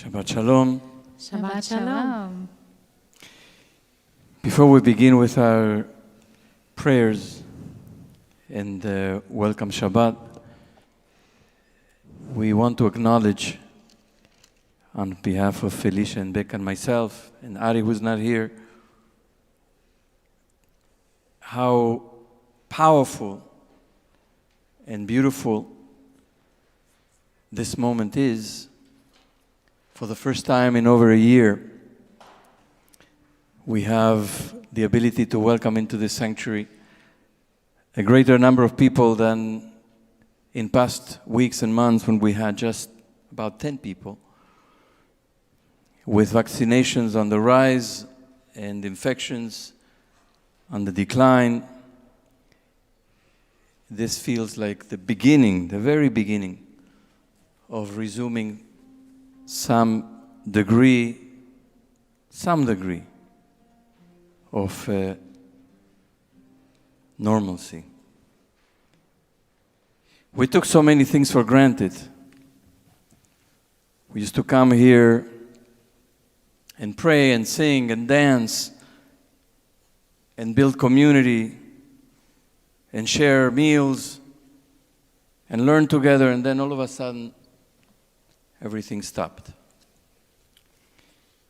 Shabbat Shalom. Shabbat Shalom. Before we begin with our prayers and welcome Shabbat, we want to acknowledge on behalf of Felicia and Beck and myself and Ari, who's not here, how powerful and beautiful this moment is. For the first time in over a year, we have the ability to welcome into this sanctuary a greater number of people than in past weeks and months when we had just about 10 people. With vaccinations on the rise and infections on the decline, this feels like the beginning, the very beginning of resuming some degree of normalcy. We took so many things for granted. We used to come here and pray and sing and dance and build community and share meals and learn together, and then all of a sudden everything stopped.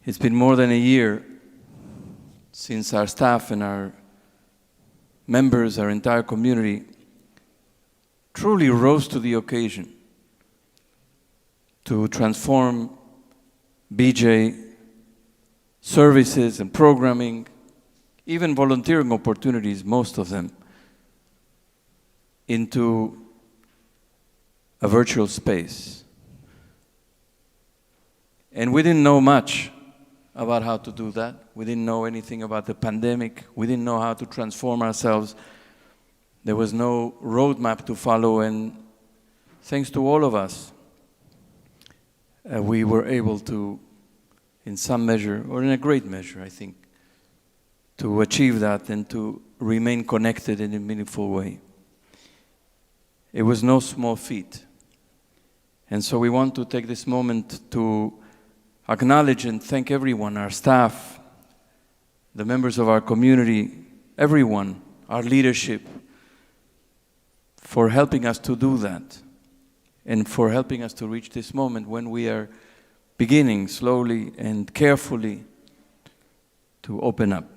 It's been more than a year since our staff and our members, our entire community, truly rose to the occasion to transform BJ services and programming, even volunteering opportunities, most of them, into a virtual space. And we didn't know much about how to do that. We didn't know anything about the pandemic. We didn't know how to transform ourselves. There was no roadmap to follow, and thanks to all of us, we were able to, in some measure, or in a great measure, I think, to achieve that and to remain connected in a meaningful way. It was no small feat. And so we want to take this moment to acknowledge and thank everyone, our staff, the members of our community, everyone, our leadership, for helping us to do that and for helping us to reach this moment when we are beginning slowly and carefully to open up.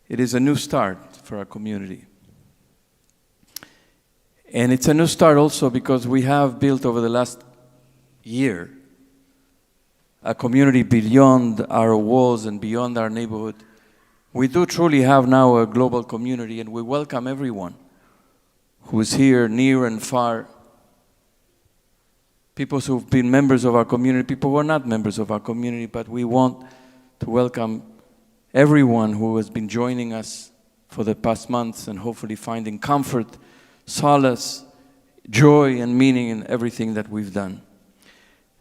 It is a new start for our community. And it's a new start also because we have built over the last year a community beyond our walls and beyond our neighborhood. We do truly have now a global community, and we welcome everyone who is here, near and far. People who've been members of our community, people who are not members of our community, but we want to welcome everyone who has been joining us for the past months and hopefully finding comfort, solace, joy, and meaning in everything that we've done.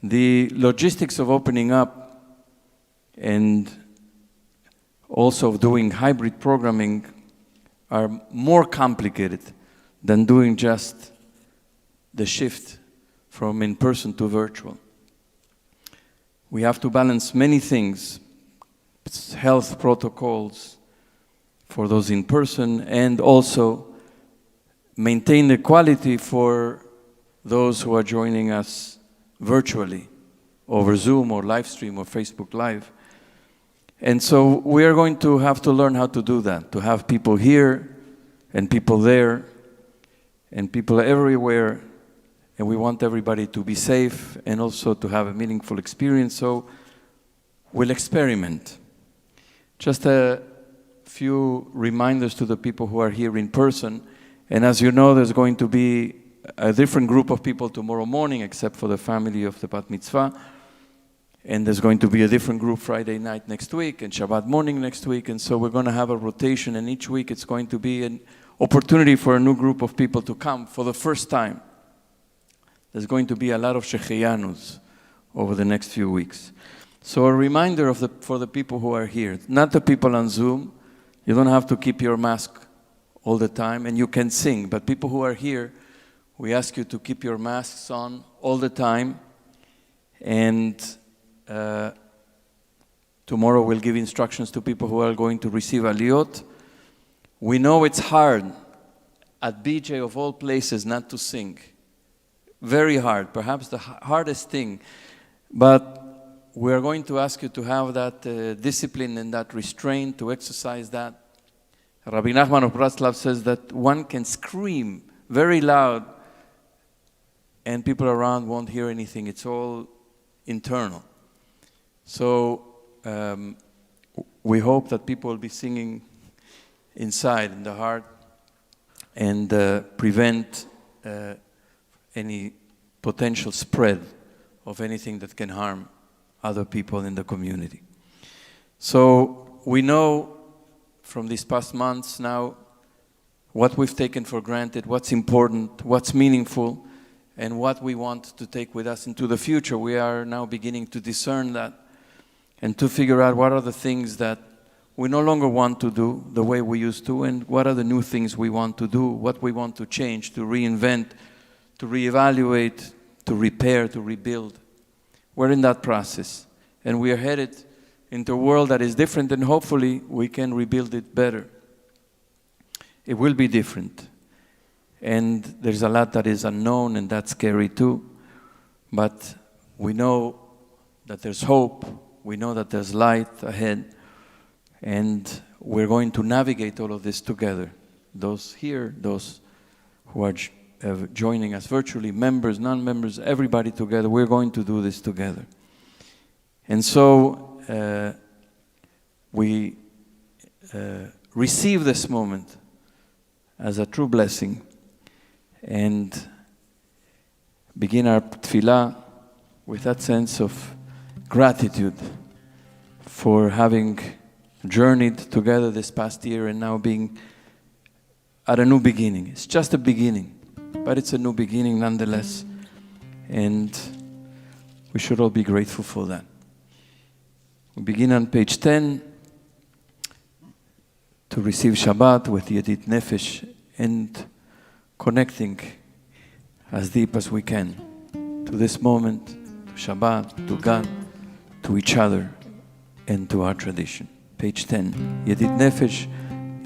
The logistics of opening up and also doing hybrid programming are more complicated than doing just the shift from in-person to virtual. We have to balance many things, health protocols for those in person, and also maintain the quality for those who are joining us virtually over Zoom or live stream or Facebook Live. And so we are going to have to learn how to do that, to have people here and people there and people everywhere. And we want everybody to be safe and also to have a meaningful experience. So we'll experiment. Just a few reminders to the people who are here in person. And as you know, there's going to be a different group of people tomorrow morning, except for the family of the Bat Mitzvah. And there's going to be a different group Friday night next week and Shabbat morning next week. And so we're going to have a rotation, and each week it's going to be an opportunity for a new group of people to come for the first time. There's going to be a lot of Shechiyanus over the next few weeks. So a reminder for the people who are here, not the people on Zoom. You don't have to keep your mask all the time, and you can sing. But people who are here, we ask you to keep your masks on all the time. And tomorrow we'll give instructions to people who are going to receive aliyot. We know it's hard at BJ of all places not to sing. Very hard, perhaps the hardest thing. But we are going to ask you to have that discipline and that restraint, to exercise that. Rabbi Nachman of Bratslav says that one can scream very loud and people around won't hear anything. It's all internal. So we hope that people will be singing inside, in the heart, and prevent any potential spread of anything that can harm other people in the community. So we know from these past months now what we've taken for granted, what's important, what's meaningful, and what we want to take with us into the future. We are now beginning to discern that and to figure out what are the things that we no longer want to do the way we used to, and what are the new things we want to do, what we want to change, to reinvent, to reevaluate, to repair, to rebuild. We're in that process, and we are headed into a world that is different, and hopefully we can rebuild it better. It will be different, and there's a lot that is unknown, and that's scary too, but we know that there's hope, we know that there's light ahead, and we're going to navigate all of this together. Those here, those who are joining us virtually, members, non-members, everybody together, we're going to do this together. And so we receive this moment as a true blessing and begin our tefillah with that sense of gratitude for having journeyed together this past year and now being at a new beginning. It's just a beginning, but it's a new beginning nonetheless, and we should all be grateful for that. We begin on page 10 to receive Shabbat with Yedit Nefesh and connecting as deep as we can to this moment, to Shabbat, to God, to each other, and to our tradition. Page 10, Yedit Nefesh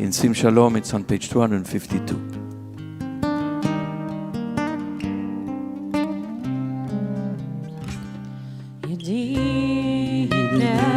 in Sim Shalom, it's on page 252. Yeah.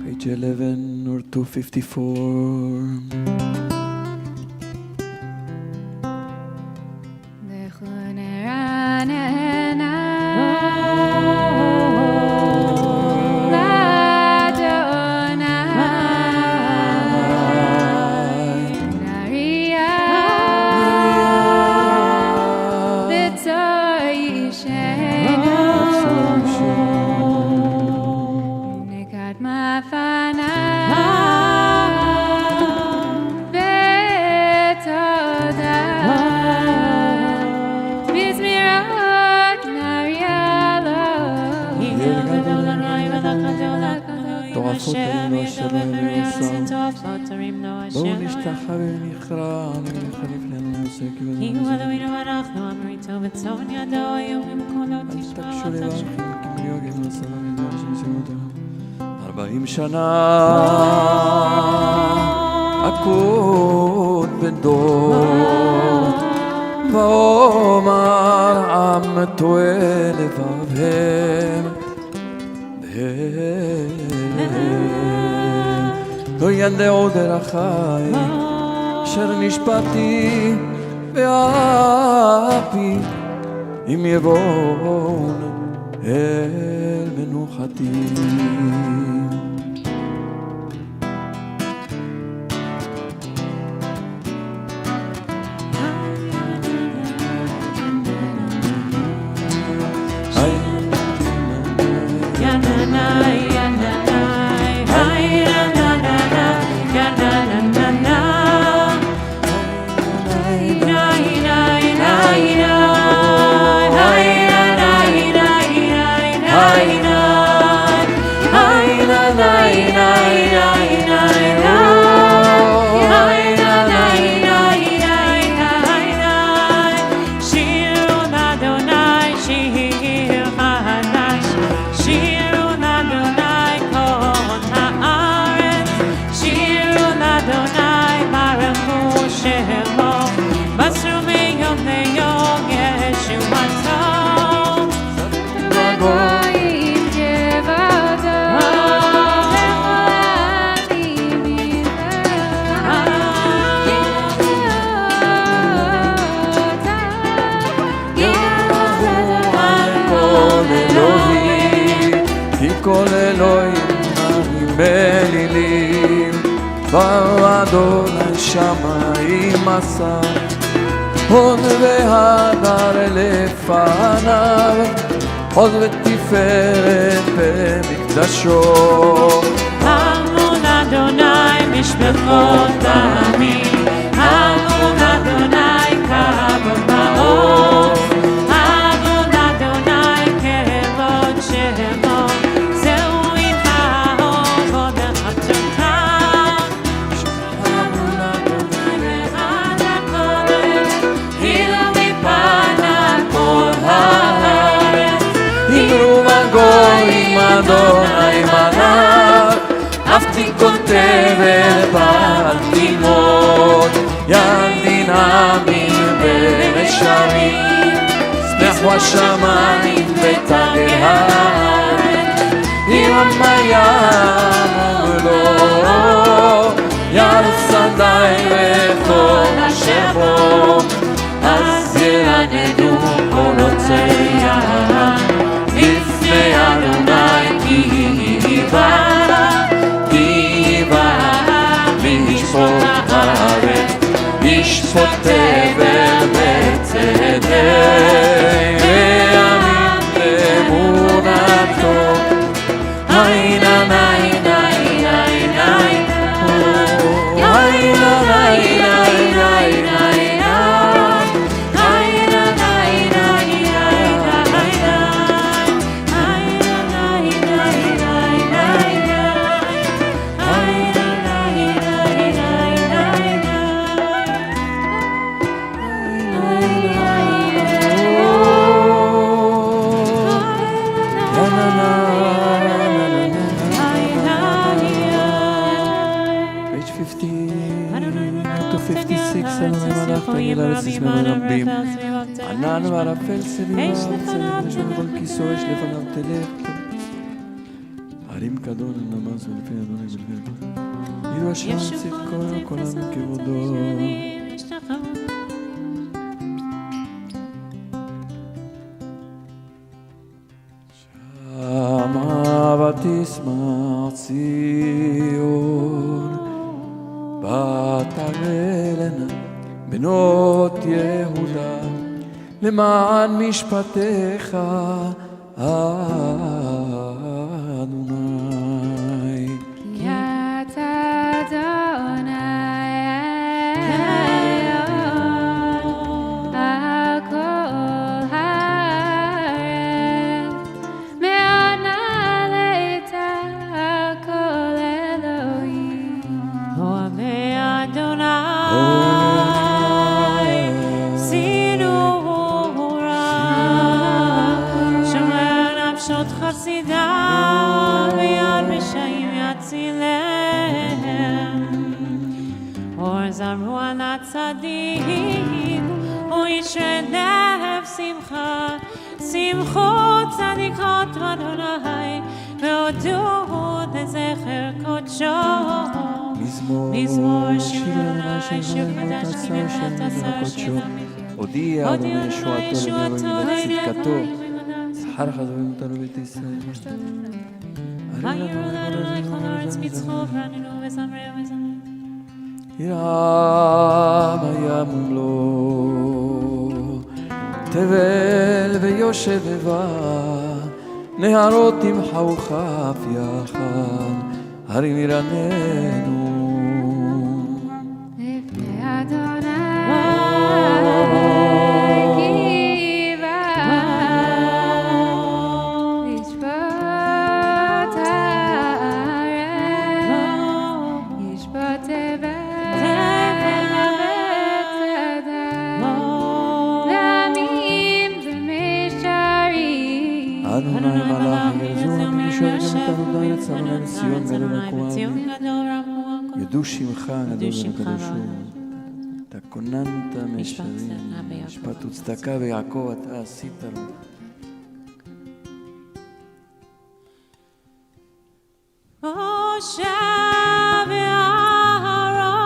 Page 11 or 254. כי הוא אלוהינו ואנחנו אמריתו וצאן ידו איומים קולות תשמעו אותם 40 שנה אקוד בדור ואומר עם טועה לבבהם לא ידעו דרכי אשר נשפטתי באפי אם יבואון אל מנוחתי כל אלוהים מלילים ואדוני שמיים עשה הוד והדר לפניו הוד ותפארת במקדשו המון אדוני משפחות העמים המון אדוני כבוד מעוז המון אדוני כבוד שמו אדוני מלך, אף תכותב אל תימות, יד דינמים ורשעים, שמחו השמיים ותגי הארץ, עם המים ולא, יד שדי וכל אשר בו, אז ירננו כל עוצי העם. לפני אדוני כי בא לשפוט הארץ ישפוט תבל בצדק ויאמין באמונתו עין עין עין עין עין עין עין עין עין רבים ענן וערפל סביבו צלם כל כיסו יש לפניו תלך הרים כדון נמז ולפי אדוני בלבד יהיו השם צדקו כל עם כבודו שמה ותשמח ציון ותגלנה בנות יהודה למען משפטיך אדוני כי אתה אדוני על כל הארץ מאוד נעלית כל אלוהים אוהבי אדוני ושמחות צדיקות אדוני, והודות לזכר קודשו. מזמור שיר אדוני, שיר קדש מלך עשה שיר. הודיע אדוני ישועתו לביאו ולצדקתו. שכר חזורים אותנו בית ישראל. ויראו לאדוני כל הארץ מצחוק, רננו וזמרו וזמרו. ים הים ומלוא, תבל ויושב לבד, נהרות תמחאו כף יחד, הרים ירננו. לפני אדוני ידעו שמך נדל ונקדשו, אתה כוננת משרים, משפט וצדקה ויעקב אתה עשית לו. משה ואהרון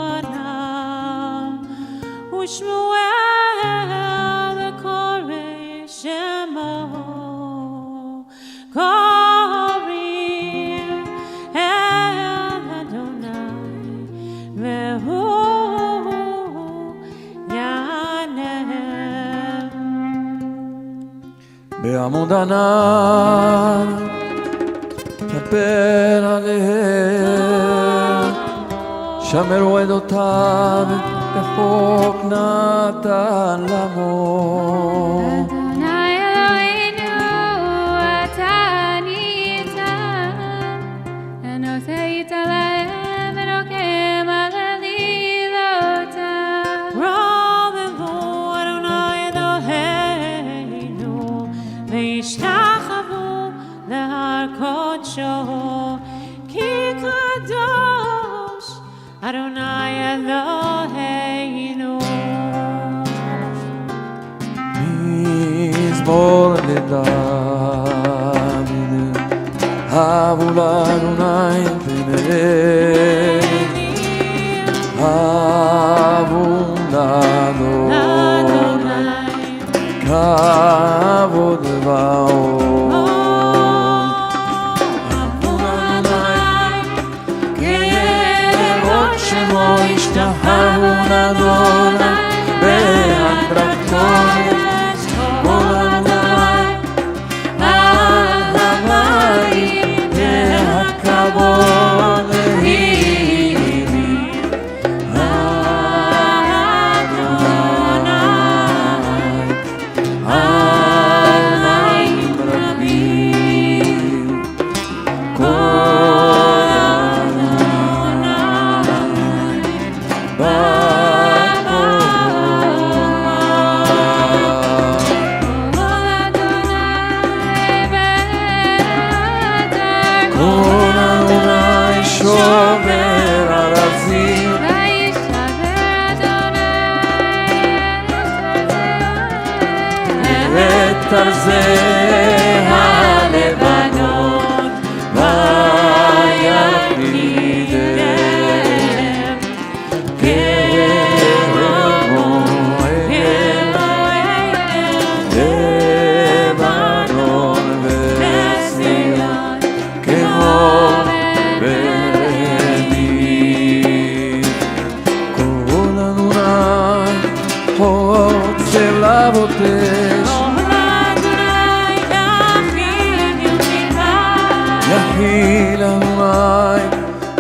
והונם ושמואל וקורא שמו קוראים אל אדוני והוא יענם. בעמוד ענן דבר עליהם, שמרו עדותיו כחוק נתן למו. אדוני אלוהינו אתה ניתן, ונושאת להם ונוקם על עלילותם. רוממו אדוני אלוהינו וישתחוו להר קודשו, כי קדוש אדוני אלוהינו. מזמור לדוד, הבו לאדוני ונלך, הבו לאדוני כבוד ועוד. שמו ישתחוו לאדוני בהדרכתו, כל אדוני על המים והכבוד להירים. אדוני על מים רבים, תרזה הלבנות ויפידם כמו לבנון וציון כמו ברדים. כל אדוני חוצב לבותש, יחיל אדוני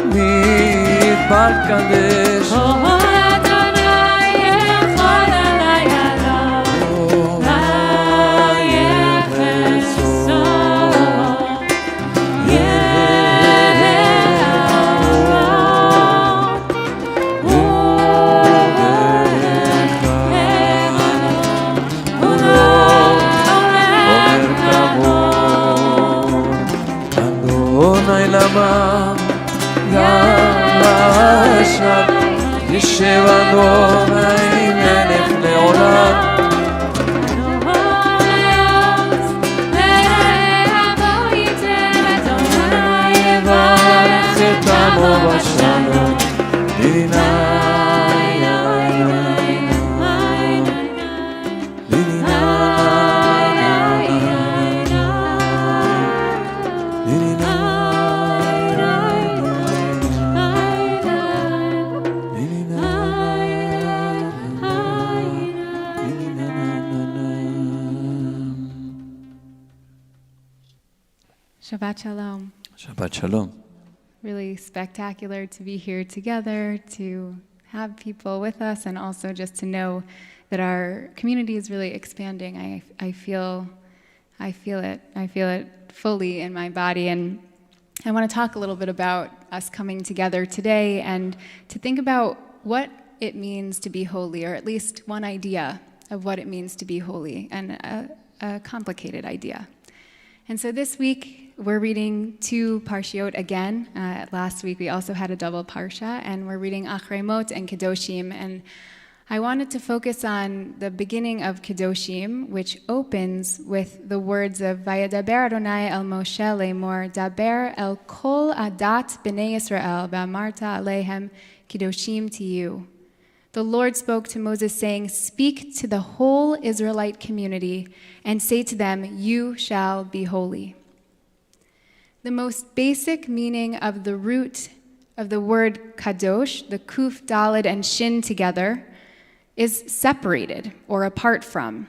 מדבר קדש. אדוני יכול עלי עליו ויחסו יערות ובחר עומר כבוד. אדוני למה ישב, ישב אדוני מלך לעולם, Shabbat Shalom. Shabbat Shalom. Really spectacular to be here together, to have people with us, and also just to know that our community is really expanding. I feel it. I feel it fully in my body. And I want to talk a little bit about us coming together today and to think about what it means to be holy, or at least one idea of what it means to be holy, and a complicated idea. And so this week, we're reading 2 parshiot again. Last week, we also had a double parsha, and we're reading Achremot and Kedoshim. And I wanted to focus on the beginning of Kedoshim, which opens with the words of Vayadaber Adonai el Moshe lemor, Daber el kol adat b'nei Yisrael, v'amarta alehem Kedoshim to you. The Lord spoke to Moses, saying, "Speak to the whole Israelite community and say to them, you shall be holy." The most basic meaning of the root of the word kadosh, the kuf, daled, and shin together, is separated or apart from.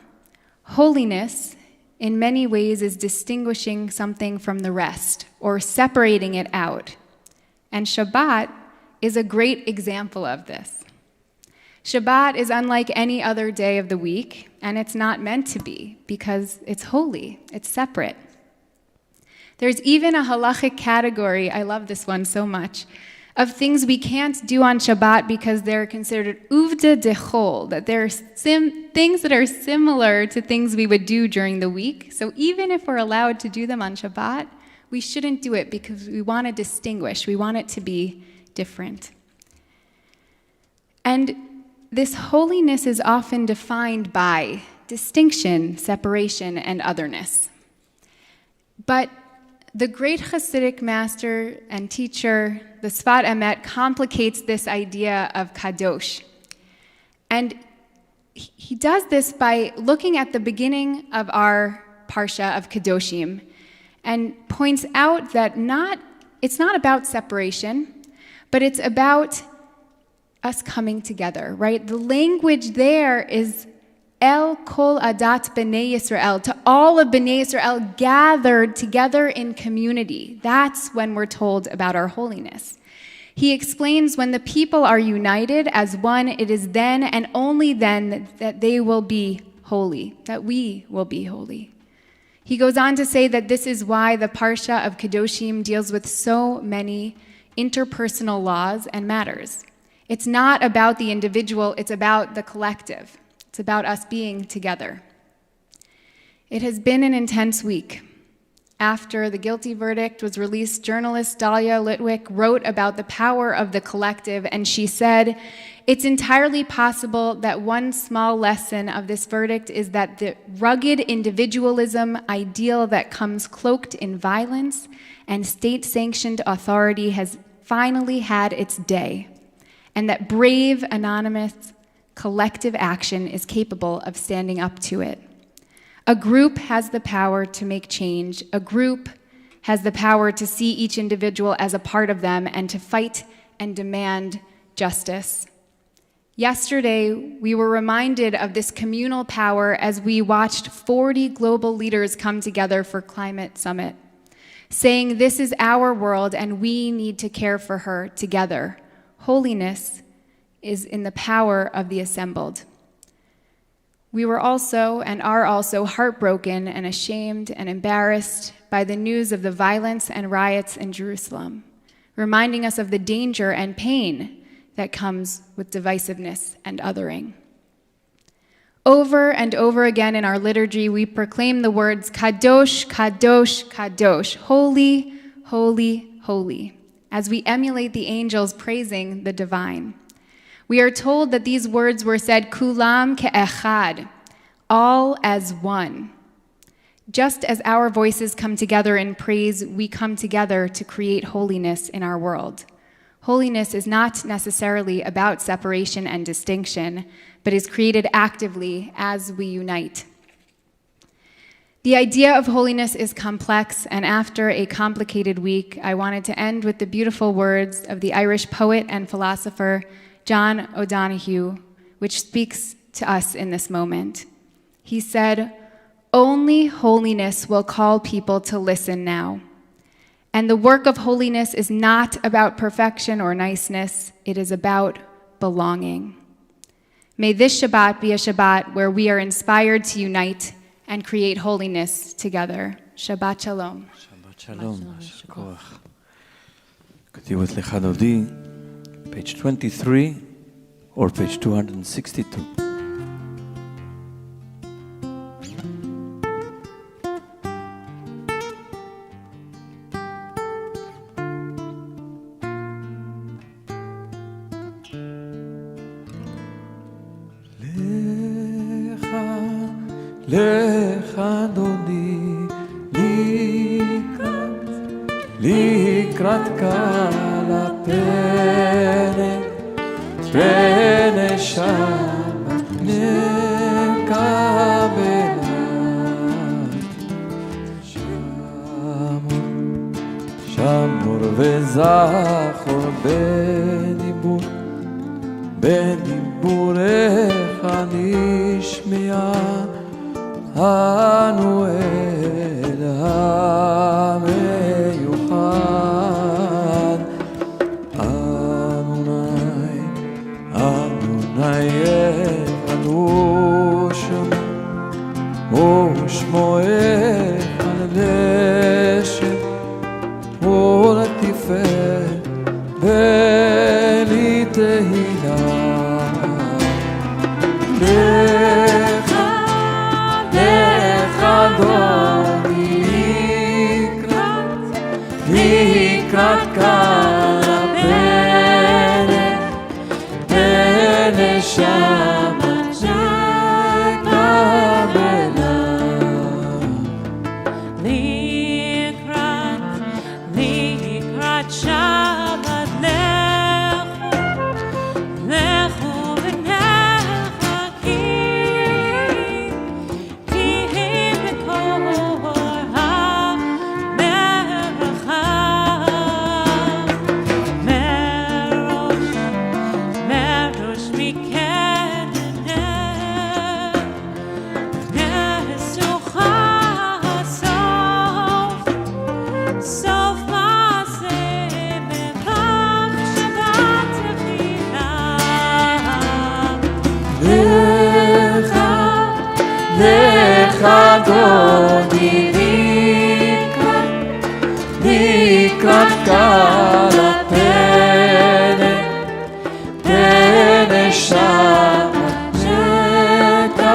Holiness, in many ways, is distinguishing something from the rest or separating it out. And Shabbat is a great example of this. Shabbat is unlike any other day of the week, and it's not meant to be because it's holy, it's separate. There's even a halachic category, I love this one so much, of things we can't do on Shabbat because they're considered uvda dechol, that they're things that are similar to things we would do during the week. So even if we're allowed to do them on Shabbat, we shouldn't do it because we want to distinguish, we want it to be different. And this holiness is often defined by distinction, separation, and otherness. But the great Hasidic master and teacher, the Sfat Emet, complicates this idea of kadosh. And he does this by looking at the beginning of our parsha of Kedoshim and points out that it's not about separation, but it's about us coming together, right? The language there is El kol adat b'nei Yisrael, to all of b'nei Yisrael gathered together in community. That's when we're told about our holiness. He explains when the people are united as one, it is then and only then that they will be holy, that we will be holy. He goes on to say that this is why the Parsha of Kedoshim deals with so many interpersonal laws and matters. It's not about the individual, it's about the collective. It's about us being together. It has been an intense week. After the guilty verdict was released, journalist Dalia Litwick wrote about the power of the collective, and she said, "It's entirely possible that one small lesson of this verdict is that the rugged individualism ideal that comes cloaked in violence and state-sanctioned authority has finally had its day, and that brave, anonymous, collective action is capable of standing up to it. A group has the power to make change. A group has the power to see each individual as a part of them and to fight and demand justice." Yesterday, we were reminded of this communal power as we watched 40 global leaders come together for Climate Summit, saying this is our world and we need to care for her together. Holiness is in the power of the assembled. We were also and are also heartbroken and ashamed and embarrassed by the news of the violence and riots in Jerusalem, reminding us of the danger and pain that comes with divisiveness and othering. Over and over again in our liturgy, we proclaim the words, Kadosh, Kadosh, Kadosh, holy, holy, holy, as we emulate the angels praising the divine. We are told that these words were said, Kulam ke'echad, all as one. Just as our voices come together in praise, we come together to create holiness in our world. Holiness is not necessarily about separation and distinction, but is created actively as we unite. The idea of holiness is complex, and after a complicated week, I wanted to end with the beautiful words of the Irish poet and philosopher John O'Donoghue, which speaks to us in this moment. He said, "Only holiness will call people to listen now. And the work of holiness is not about perfection or niceness, it is about belonging." May this Shabbat be a Shabbat where we are inspired to unite and create holiness together. Shabbat Shalom. Shabbat Shalom. כתיב אצלך דודי, page 23 or page 262. לך אדוני לקראת קהל הפלא פלא שבת נקבלה שמור וזכור בדיבורך נשמע אנו אל המיוחד אדוני אדנו שמו ושמואך לשם ולתפארת ולתהילה לקראת קהל הפלא פלא שבת נקבלה לקראת שבת לכו ונחכים כי מקור לך אדוני לקראת קהל הפלא פלא שבת נקבלה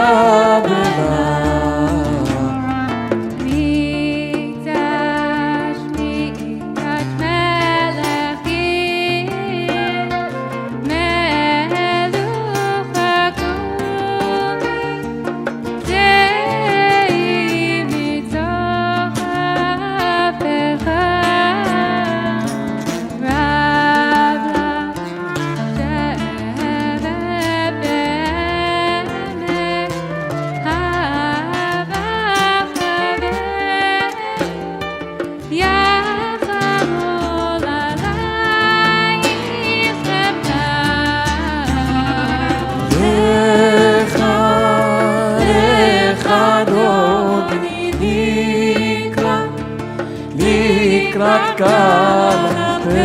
לקראת קהל הפלא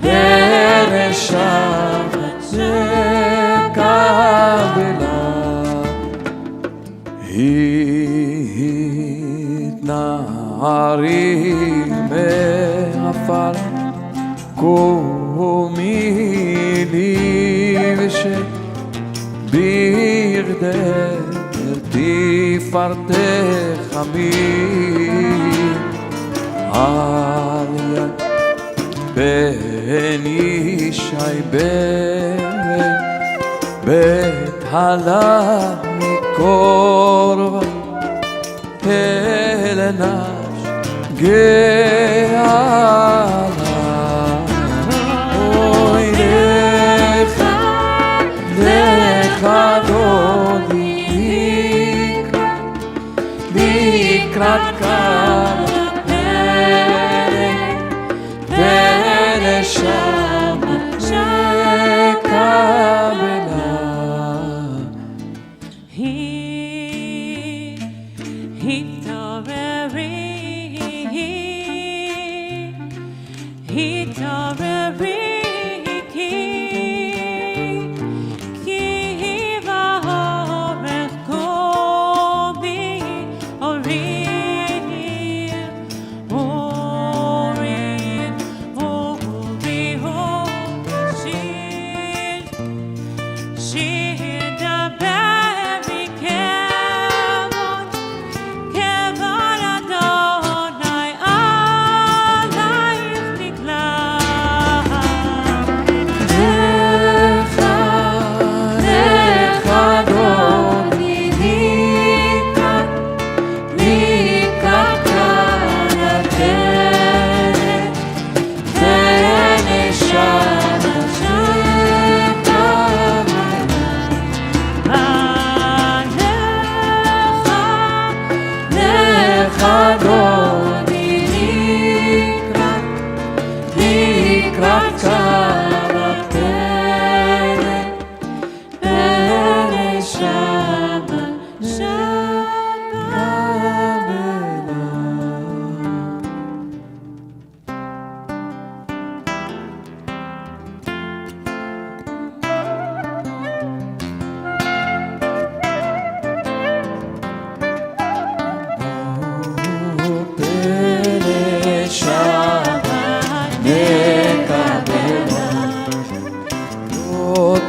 פלא שבת נקבלה התנערי מעפר קומי לי ושבגדר תפארתך עמי על יד בן ישי בית הלך מקורבה אל נפש גאלה לקראת קבלה, פלא שבת שקבלה.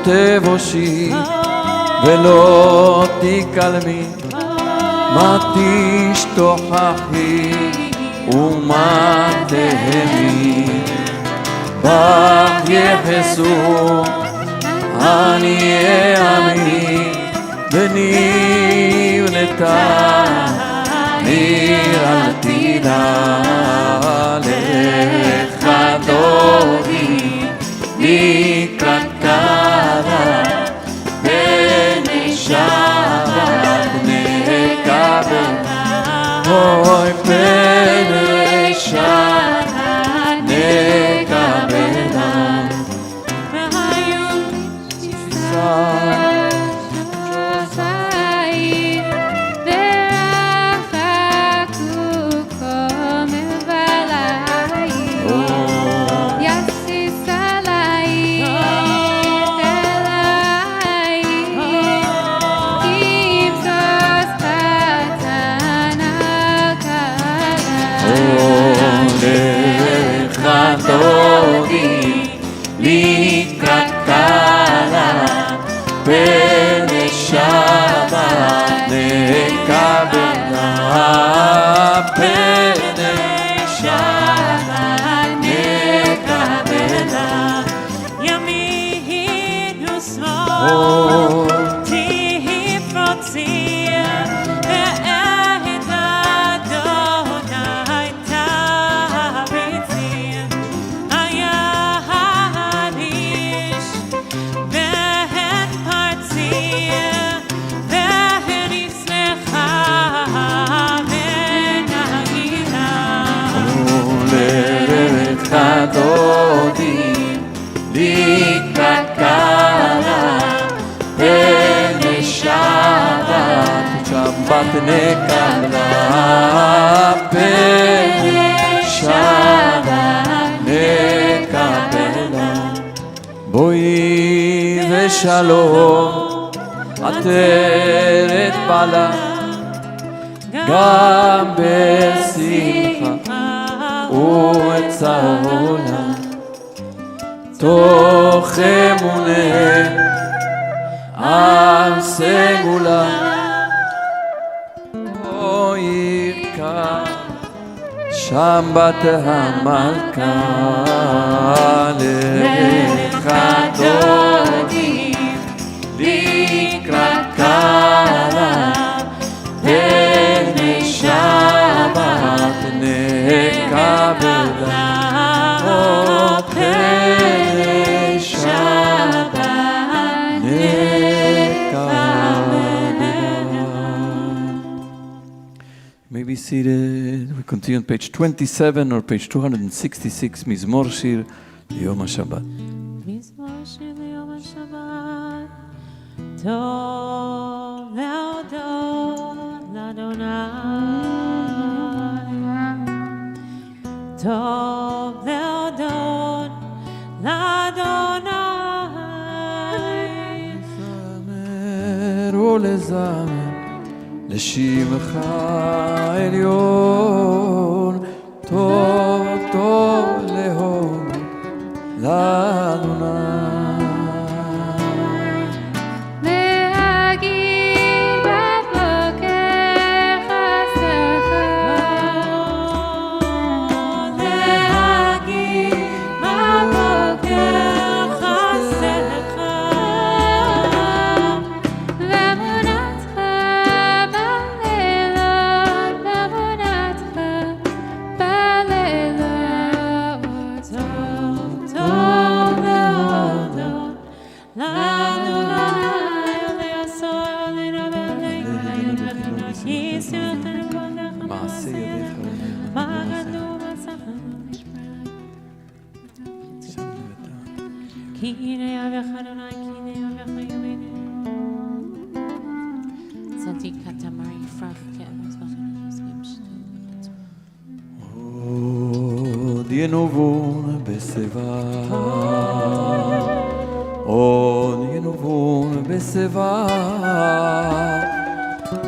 תבושי ולא תקלמי, מה תשתוכחי ומה תהמי, בך יחסו עניי עמי, ונבנתה עיר עתידה. לך דודי לקראת קבלה, פני שבת נקבלה, אוי פני שבת נקבלה. והיו תשא שוסעי ורחקו כה מבלעי, יסיס עלי אלי, כבשוס קטן הקלה. לך דודי לקראת קלה, פני שבת נקבלה, פני שבת נקבלה. ימין ושמאל תפרוצי, ואת אדוני תריצי. היד איש ואת פרצי, והריץ לך ונגילה. ולך דודי לקראת קלה, פני שבת נקבלה, פני שבת נקבלה. בואי ושלום עטרת בעלה, גם בשמחה ובצהולה, תוך אמונה על סגולה. או ירקה שם בת המלכה, לך דודי לקראת קלה, פני שבת נקבלה, או פני שבת נקבלה. may be seated. We continue on page 27 or page 266, מזמור שיר ליום השבת. מזמור שיר ליום השבת, טוב להודות לאדוני, טוב להודות לאדוני. זמר ולזמר לשמך עליון, טוב טוב להודות לאדוני. להגיד בבוקר חסדך, להגיד בבוקר חסדך, ואמונתך בלילות, ואמונתך בלילות. טוב טוב להודות לאדוני, ולעשות לדבר מעשה ידיך מגדו בשכר כי הנה אביך אדוני, כי הנה אביך ימינו צדיקת אמרי יפרח כאבוס בחיים עוד ינובון בשיבה, עוד ינובון בשיבה,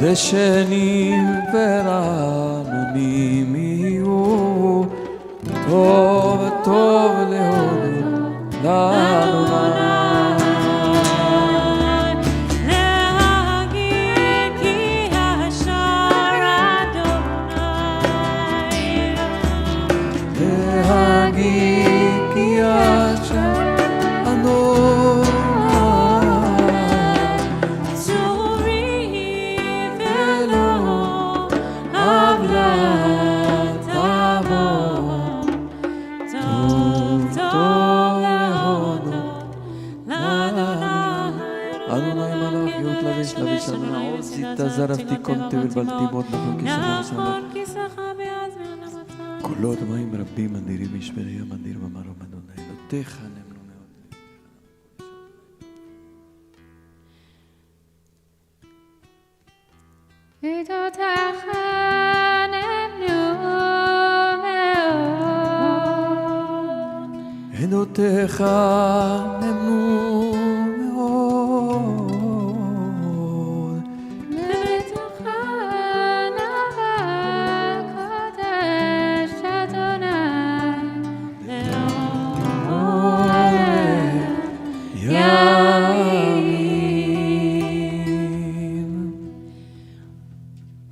דשנים ורעננים יהיו, טוב טוב להודות לאדוני. להגיד כי השאר אדוני, להגיד כי השם אדוני, צורי ולא עוולת תבוא, טוב טוב להודות לאדוני. אדוני מלאך יאות לביש לביש אדוני עוז זיתה זרפתי קונטה ובלתי מאוד נכון כיסא נכון כיסאך בעז וענמתה. קולות מים רבים אדירים משברי המדיר במרום אדוני אלותיך נאמנו מאוד. עדותיך נאמנו מאוד, עדותיך נאמנו מאוד, לבטח נאווה קודש אדוני,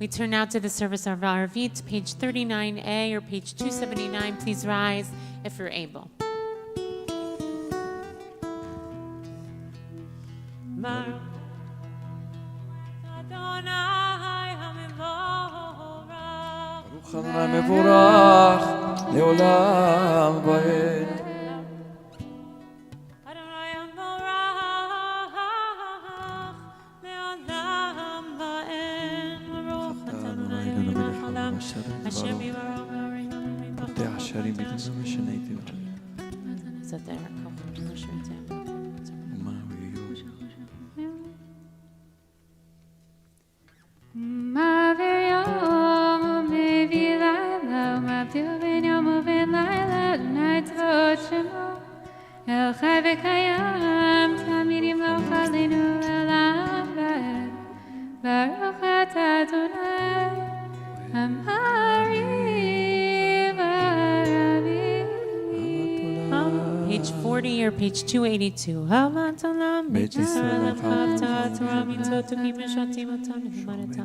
We turn now to the service of our Arvit, page 39A or page 279. Please rise if you're able. ברוך אדוני מבורך לעולם ועד. פותח שערים ביטוי ומשניתי ומה ויהיו. מעביר יום ומביא לילה, ומבדיל בין יום ובין לילה, אדוני צבאות שמו, אל חי וקיים, תמיד ימלוך עלינו לעולם ועד. ברוך אתה אדוני, אמרי ורבי. Page 40 or page 282. Matalon, בית ישראל Torah, Torah, mitzvot, tukim, mishatim, otan, humanita,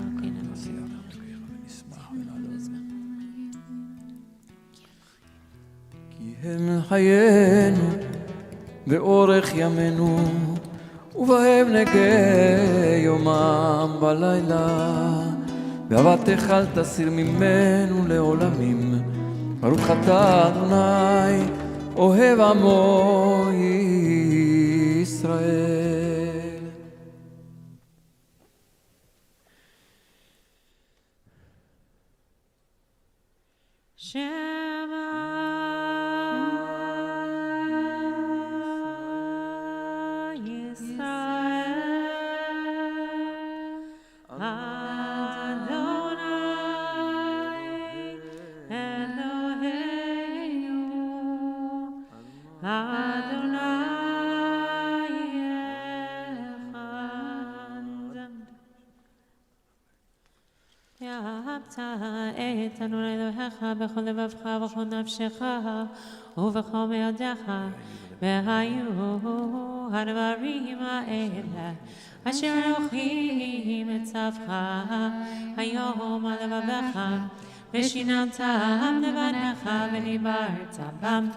כי הם חיינו באורך ימינו ובהם נגה יומם בלילה ואהבתך אל תסיר ממנו לעולמים. ברוך אתה אדוני אוהב עמו ישראל. את אדוני אלוהיך בכל לבבך ובכל נפשך ובכל מאודיך והיו הדברים האלה אשר אוכלים את צווך היום על לבבך ושיננתם לבניך ודיברת בם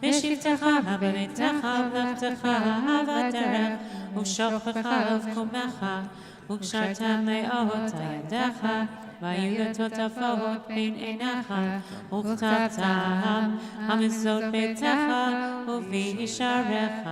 בשבתך בביתך ובלכתך בדרך ובשוכבך ובקומך וקשרתם לאות ידיך והיו לטוטפות בין עיניך וכתבתם המזוזות ביתך ובשעריך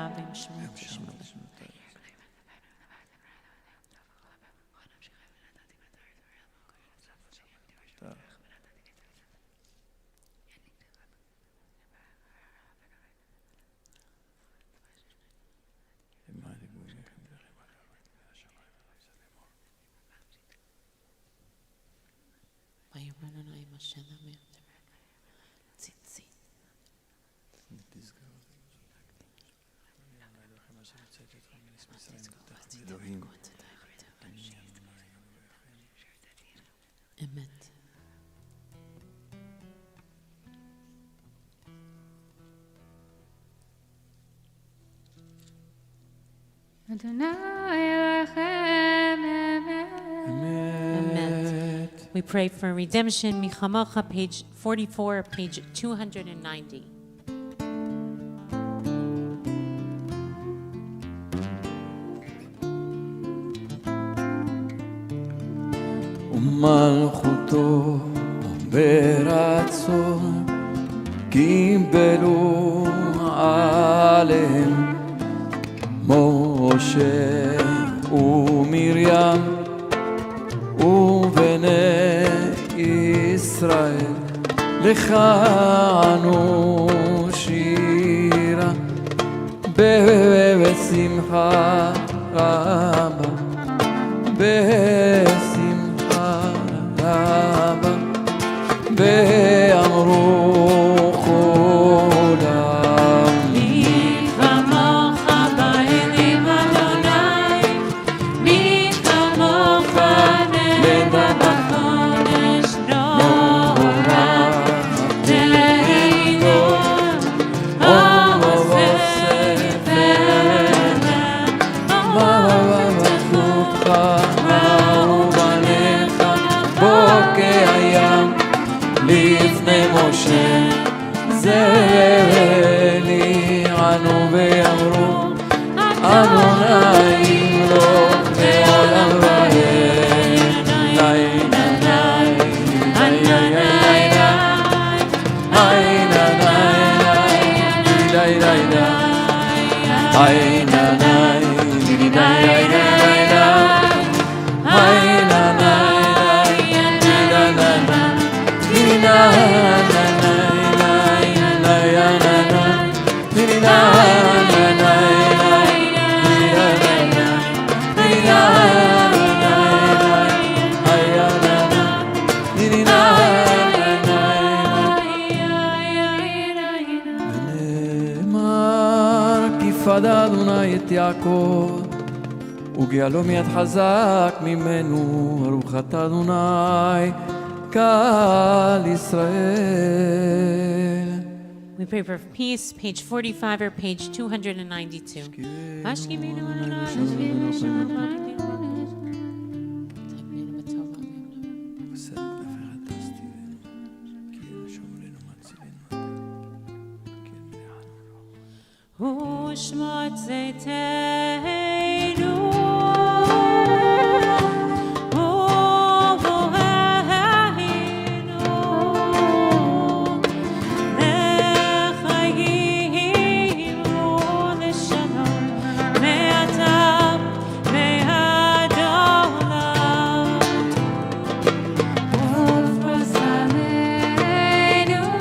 אמת. אדוני אלוהיכם Amen. We pray for redemption. Michamocha, page 44, page 290. ומלכותו ברצון קיבלו עליהם משה ומרים ובני ישראל לכנו שירה בשמחה רבה בשמחה רבה ואמרו כולם מי כמוך באלים אדוני מי כמוך נדע בקודש נורא תהינו עוזב ובזכותך ראו בניך בוקע ים לפני משה זרלי ענו ואמרו אדוני ימלוך לעולם כיפד אדוני את יעקב וגאלו מיד חזק ממנו ברוך אתה אדוני קהל ישראל. We pray for peace, page 45 or page 292. ושמות צאתנו Ufos alenu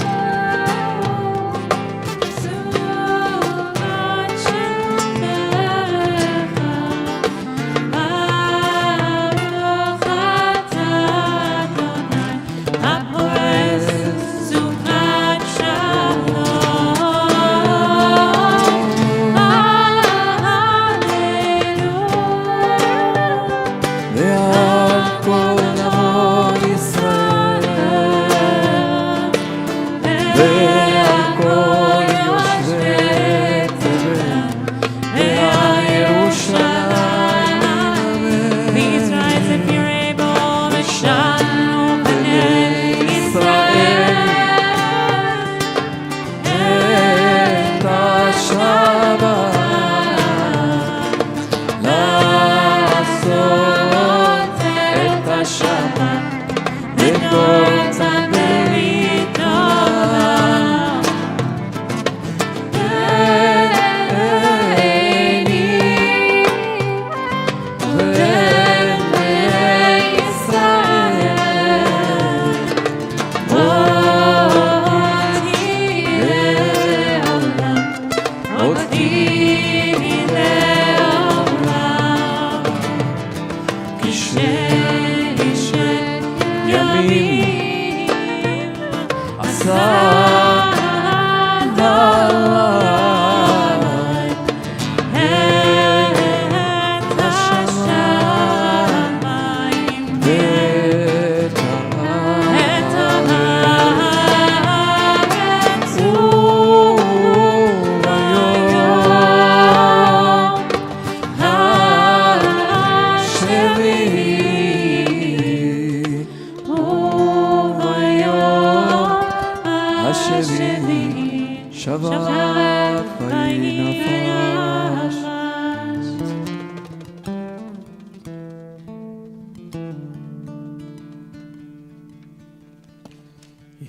שלום בני ישראל, את השבת, לעשות את השבת, לדעות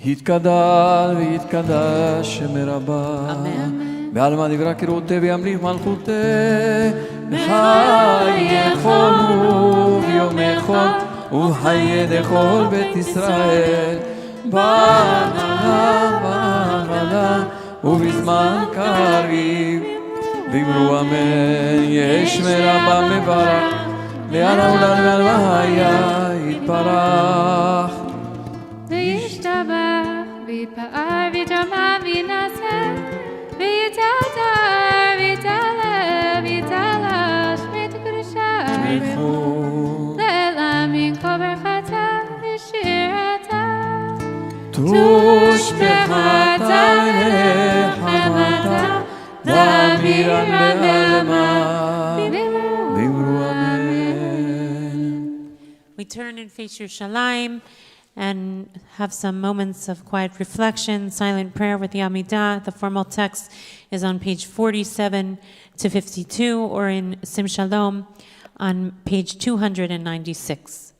יתקדל ויתקדש שם רבה, בעלמא דברה כרותי וימליך מלכותי, בחיי חול וביום חול ובחיי דכל בית ישראל, בעמלה ובזמן קריב, ואמרו אמן. יש מרבה מברך, לאן העולם ועלמא היה יתברך. וישתבח ויתפאר ויתרומם וינשא ויתהדר ויתעלה ויתעלש ויתקדשה לעילמים כל ברכתה ושירתה תושבחתה ונחמתה דמירן בעלמא ואמרו אמן. We turn and face Yerushalayim and have some moments of quiet reflection, silent prayer with the Amidah. The formal text is on page 47 to 52, or in Sim Shalom on page 296.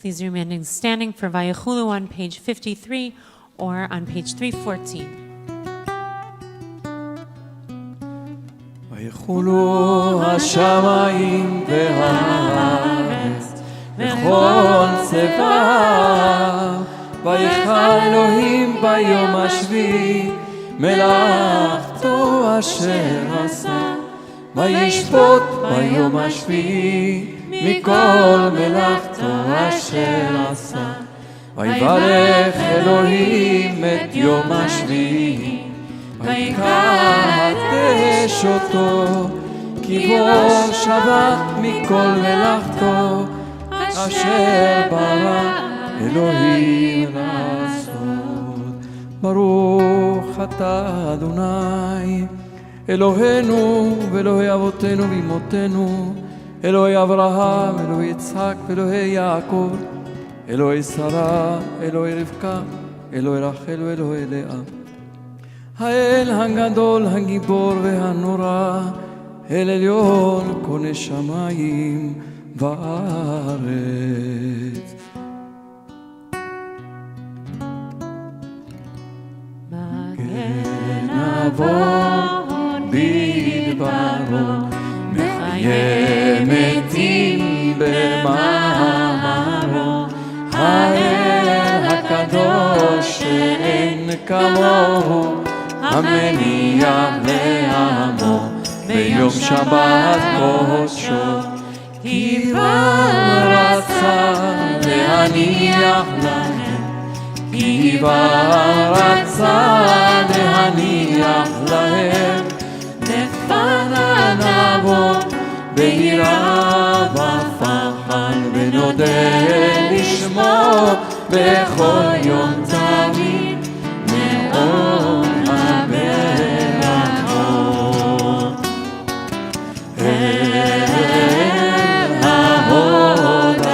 Please remain standing for Vayechulu on page 53 or on page 314. ויחולו השמיים והארץ וכל צבאה ויחל אלוהים ביום השביעי מלאכתו אשר עשה וישפוט ביום השביעי מכל מלאכתו אשר עשה ויברך אלוהים את יום השביעי ויקדש אותו כי בו שבת מכל מלאכתו אשר ברא אלוהים לעשות. ברוך אתה אדוני אלוהינו ואלוהי אבותינו ואמותינו אלוהי אברהם, אלוהי יצחק ואלוהי יעקב, אלוהי שרה, אלוהי רבקה, אלוהי רחל ואלוהי לאה. האל הגדול, הגיבור והנורא, אל עליון קונה שמיים וארץ. מגן אבות בדברו מחיה מתים במאמרו האל הקדוש שאין כמוהו המניע לעמו ביום שבת קודשו כי כבר רצה להניח להם כבר רצה להניח להם לפניו נבוא ביראה ופחד ונודה לשמו בכל יום תמיד מאור הברכות אל ההודעות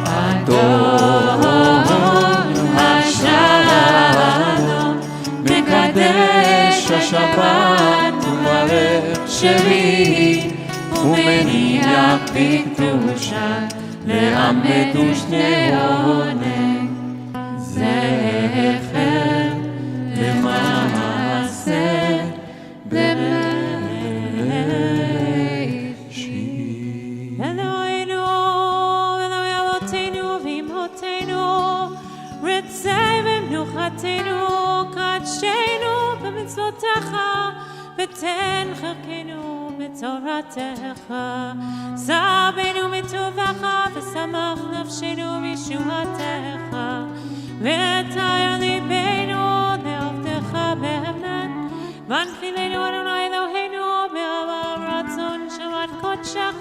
אדון השלום מקדש השבת ומלך שביעי ומניח בקדושה לעמד ושני עונג זכר למעשה בראשית. אלוהינו, אלוהי אבותינו ואמותינו, רצה במנוחתנו, קדשנו במצוותיך, ותן חלקנו בתורתך. סבנו מטובך ושמח נפשנו בישועתך, ותאר ליבנו לעבדך באמת, ונפילנו אדוני אלוהינו באהבה ורצון שבת קודשך,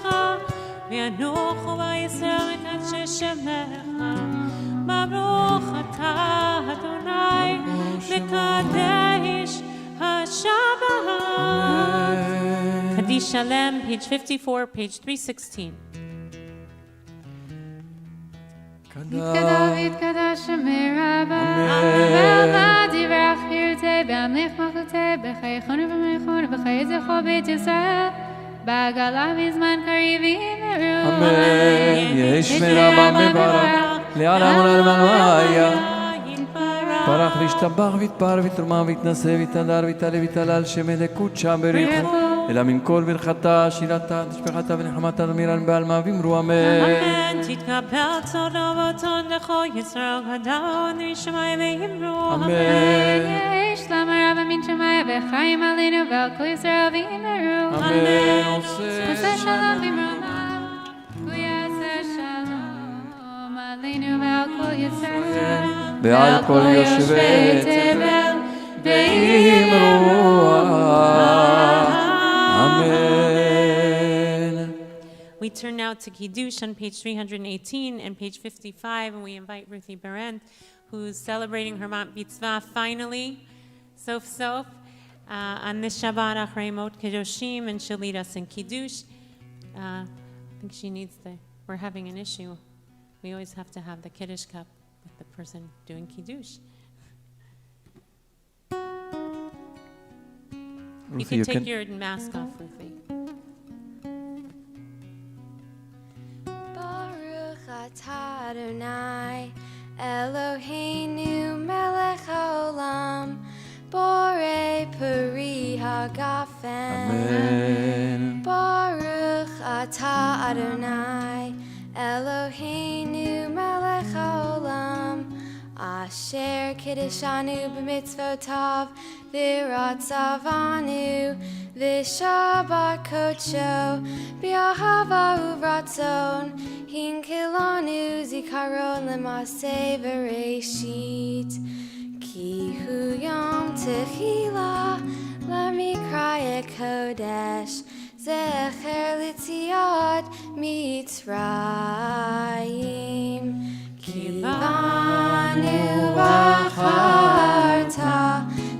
וינוחו בישראל מקדשי שמך. ברוך אתה אדוני מקדש Shabbat. Kaddish Shalem, page 54, page 316. יתקדש שמי רבה, ועלמא דיברח ירצה, בהמלך מלכותה, בחייכון ובמלכון, ובחיי זכו בית ישראל, בעגלה בזמן קריב ימרו. אמן. יש מרבה מברך, לעולם ולעולם היה. פרח וישתבח ויתפאר ויתרומם ויתנשא ויתהדר ויתעלה ויתהלל שמלכות שם בריחו אלא מן כל ברכתה שירתה תשבחתה ונחמתה תמירן בעלמא ואמרו אמן. אמן. תתקבל צונו ותונדכו ישראל גדול משמיים ואמרו אמן. יש למה רבה מן שמיים וחיים עלינו ועל כל ישראל ואמרו אמן. עושה שלום במרומיו ויעשה שלום עלינו ועל כל ישראל ועל כל יושבי תבל ואמרו אמן. We turn now to Kiddush on page 318 and page 55, and we invite Ruthie Berendt, who's celebrating her Mat Mitzvah finally, sof, on this Shabbat, Achrei Mot Kedoshim, and she'll lead us in Kiddush. I think she needs we're having an issue. We always have to have the Kiddush cup with the person doing Kiddush. Ruthie, you can take your mask off, Ruthie. Baruch atah Adonai Eloheinu melech haolam borei peri hagafen. Amen. Baruch atah Adonai Eloheinu melech haolam asher kiddushanu b'mitzvotav v'ratzavanu v'shabbat kodsho b'ahava uvratzon hinkilanu zikaron l'maseh v'reishit ki hu yom techila l'mikraya kodesh zecher l'tziat mitzrayim kibanu v'acharta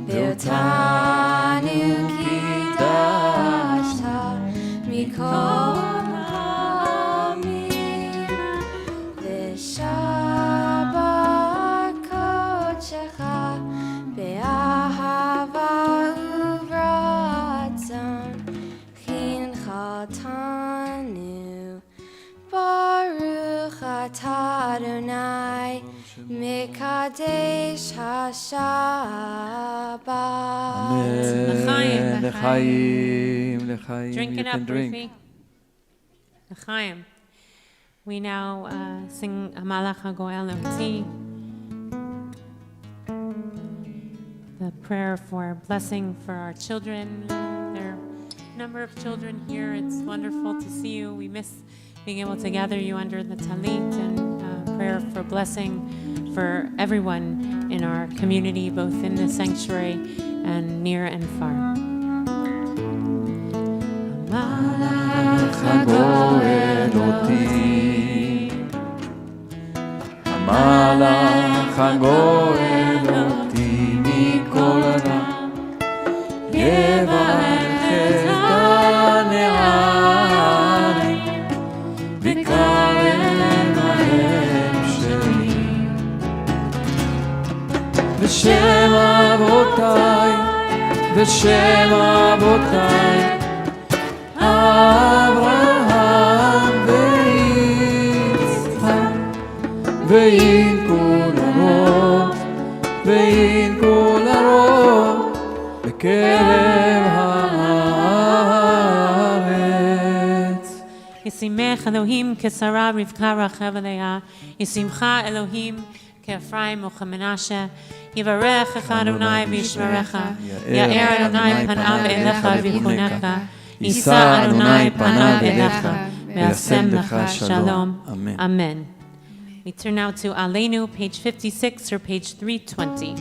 v'otanu kidashta mikol ha'amim v'shabbat kodshecha be'ahava uvratzon chinchaltanu Baruch atah Adonai Mekadesh HaShabbat. Amen. L'chaim, l'chaim. Drink You it can up, drink. Ruthie. L'chaim. We now sing Hamalach HaGoel Oti, the prayer for blessing for our children. There are a number of children here. It's wonderful to see you. We miss being able to gather you under the talit, and prayer for blessing for everyone in our community, both in the sanctuary and near and far. המלאך הגואל אותי, המלאך הגואל אותי מכל רע, יברך את הנערים ויקרב הלב שלי. בשם אבותיי, בשם אבותיי, אברהם ויצחק ועם כל הרוב, ועם כל הרוב בקרב הארץ. ישימך אלוהים כשרה רבקה רחב עליה, ישימך אלוהים כאפרים וכמנשה, יברכך אדוני וישמרך, יאר אדוני פניו אליך ויחונך, יישא אדוני פניו אליך וישם לך שלום. Amen. We turn now to Aleinu, page 56 or page 320.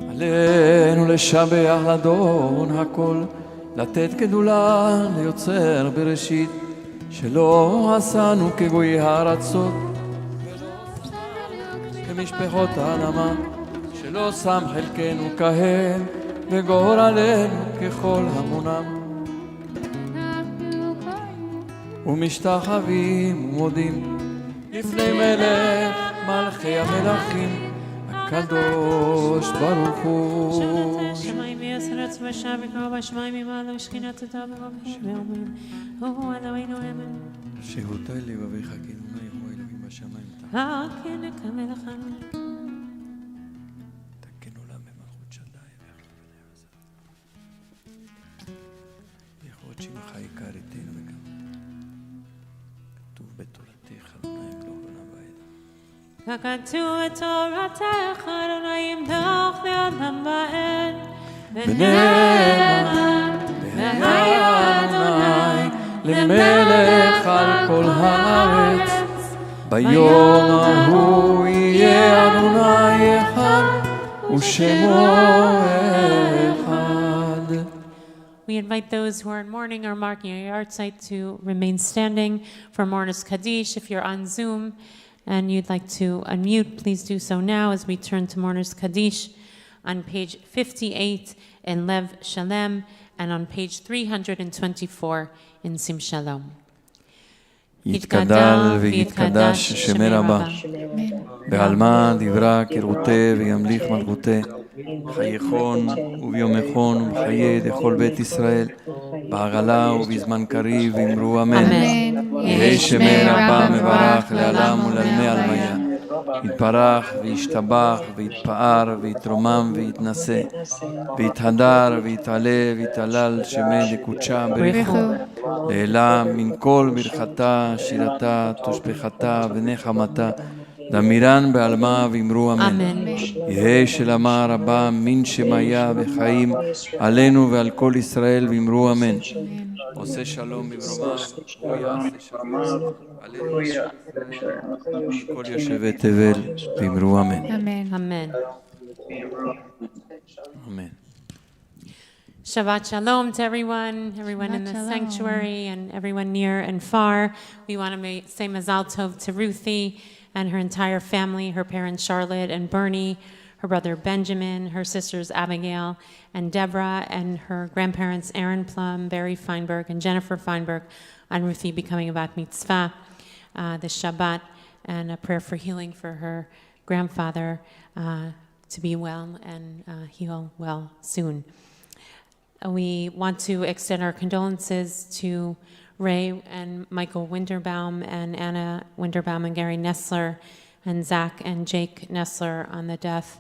עלינו לשבח לדון הכל, לתת גדולה ליוצר בראשית, שלא עשנו כגויי הארצות, כמשפחות האדמה, שלא שם חלקנו כהם, וגורלנו ככל המונם. ומשתחווים ומודים לפני מלך מלכי המלכים, הקדוש ברוך הוא. שמיים ויסרץ ושב וקרוב השמיים ממעלה ושכינת אותה ואומרים הוא אלוהינו אמן. שהותי לבביך כינוני הוא אלוהים בשמיים. כן נקמא לך. תקן עולם במלכות שדי לכבוד שמך יקרתנו וגם כתוב בתורתך אדוני ימלוך לעולם ועד. ככתוב בתורתך אדוני ימלוך לעולם ועד. ונאמר והיה אדוני למלך על כל הארץ, ביום ההוא יהיה אדוני אחד ושמו אחד. We invite those who are in mourning or marking a yard site to remain standing for Mourners Kaddish. If you're on Zoom and you'd like to unmute, please do so now as we turn to Mourners Kaddish on page 58 in Lev Shalem and on page 324 in Sim Shalom. יתגדל ויתקדש שמי רבה, בעלמא דברה כרותי וימליך מלכותי, חייכון וביומכון ובחיי דכל בית ישראל, בעגלה ובזמן קריב אמרו אמן. יהי שמי רבה מברך לעלם ולעלמי עלמיה, יתברך וישתבח ויתפאר ויתרומם ויתנשא, ויתהדר ויתעלה ויתהלל שמי דקודשה בריחו, לעילה מן כל ברכתה, שירתה, תושבחתה ונחמתה, דמירן בעלמה ואמרו אמן. יהי שלמה רבה מן שמיה וחיים עלינו ועל כל ישראל ואמרו אמן. עושה שלום במרומיו, הוא יעשה שלום עלינו כל יושבי תבל ואמרו אמן. Amen. אמן. Shabbat Shalom to everyone in the sanctuary and everyone near and far. We want to say Mazal Tov to Ruthie and her entire family, her parents Charlotte and Bernie, her brother Benjamin, her sisters Abigail and Deborah, and her grandparents Aaron Plum, Barry Feinberg, and Jennifer Feinberg on Ruthie becoming a bat mitzvah this Shabbat, and a prayer for healing for her grandfather to be well and heal well soon. We want to extend our condolences to Ray and Michael Winterbaum and Anna Winterbaum and Gary Nessler and Zach and Jake Nessler on the death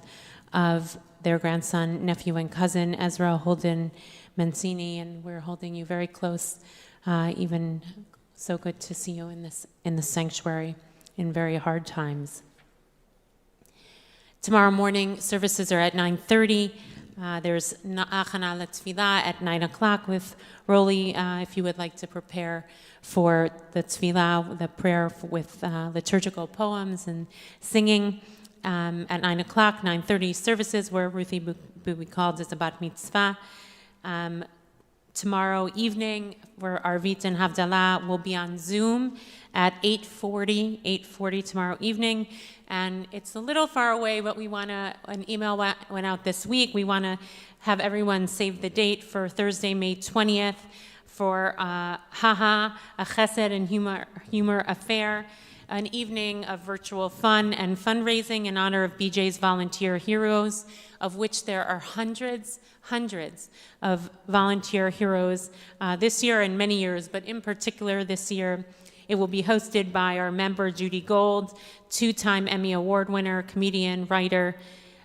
of their grandson, nephew, and cousin, Ezra Holden Mancini, and we're holding you very close. Even so good to see you in the sanctuary in very hard times. Tomorrow morning, services are at 9:30. There's Achana L'Tfilah at 9 o'clock with Roly, if you would like to prepare for the Tfilah, the prayer with liturgical poems and singing. At 9 o'clock, 9:30 services where Ruthie Bubi called is about mitzvah. Tomorrow evening, where Arvit and Havdalah will be on Zoom at 8:40 tomorrow evening. And it's a little far away, but an email went out this week. We want to have everyone save the date for Thursday, May 20th for Haha, a Chesed and humor affair, an evening of virtual fun and fundraising in honor of BJ's volunteer heroes, of which there are hundreds of volunteer heroes this year and many years, but in particular this year. It will be hosted by our member, Judy Gold, 2-time Emmy Award winner, comedian, writer,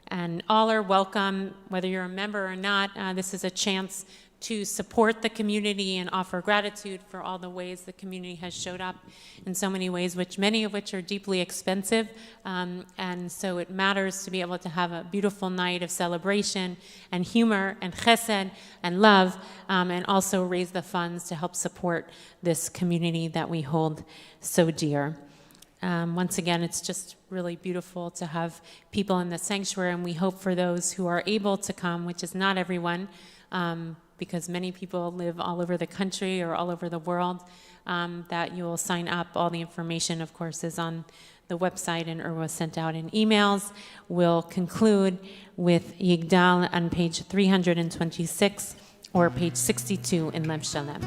and all are welcome, whether you're a member or not. This is a chance to support the community and offer gratitude for all the ways the community has showed up in so many ways, many of which are deeply expensive. And so it matters to be able to have a beautiful night of celebration and humor and chesed and love, and also raise the funds to help support this community that we hold so dear. Once again, it's just really beautiful to have people in the sanctuary, and we hope for those who are able to come, which is not everyone, because many people live all over the country or all over the world, that you will sign up. All the information, of course, is on the website and or was sent out in emails. We'll conclude with Yigdal on page 326 or page 62 in Lev Shalem.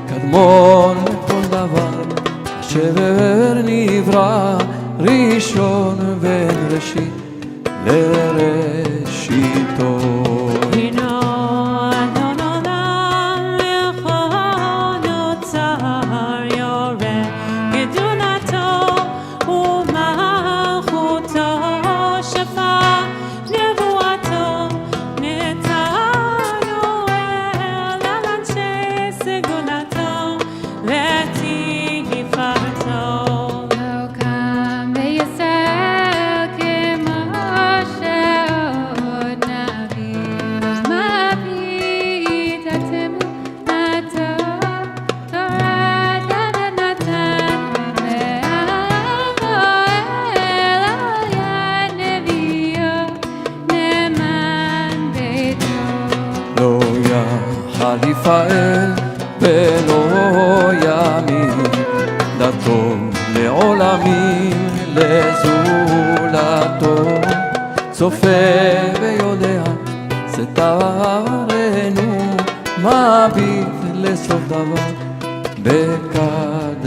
קדמון לכל דבר אשר נברא ראשון ואין ראשית לראשיתו. ישראל ולא ימין דתו לעולמים לזולתו צופה ויודע סתרנו מביט לסוף דבר בקדמותו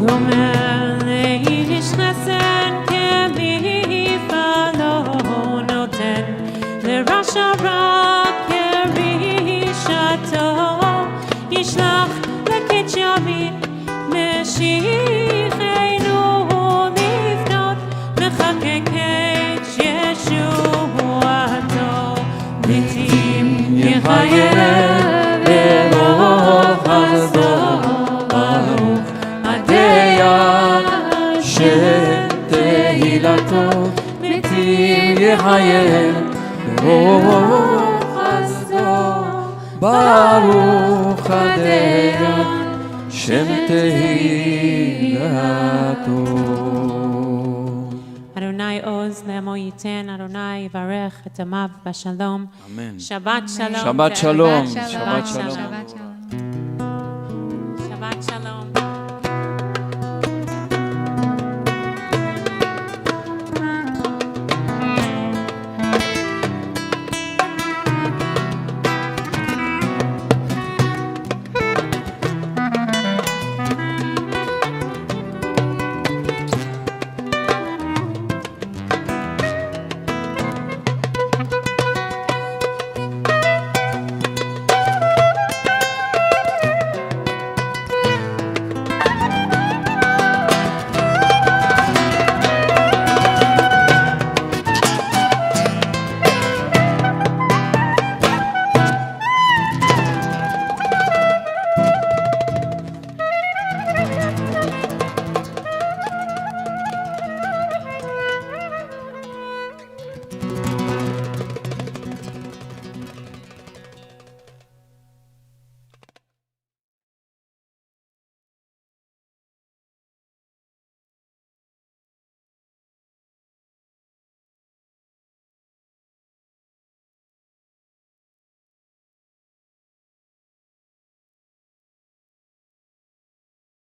אומר לאיש חסד כמיפה לא נותן לרשע רע ישלח לקץ ימין משיחנו לפנות מחקק את ישועתו מתים יחיה ברוך חסדו ברוך הדיה שתהילתו מתים יחיה ברוך ברוך הדיין שם תהילתו. Adonai עוז לעמו ייתן, אדוני יברך את עמיו בשלום. אמן. שבת שלום. שבת שלום. שבת שבת שלום. שלום. שבת שלום.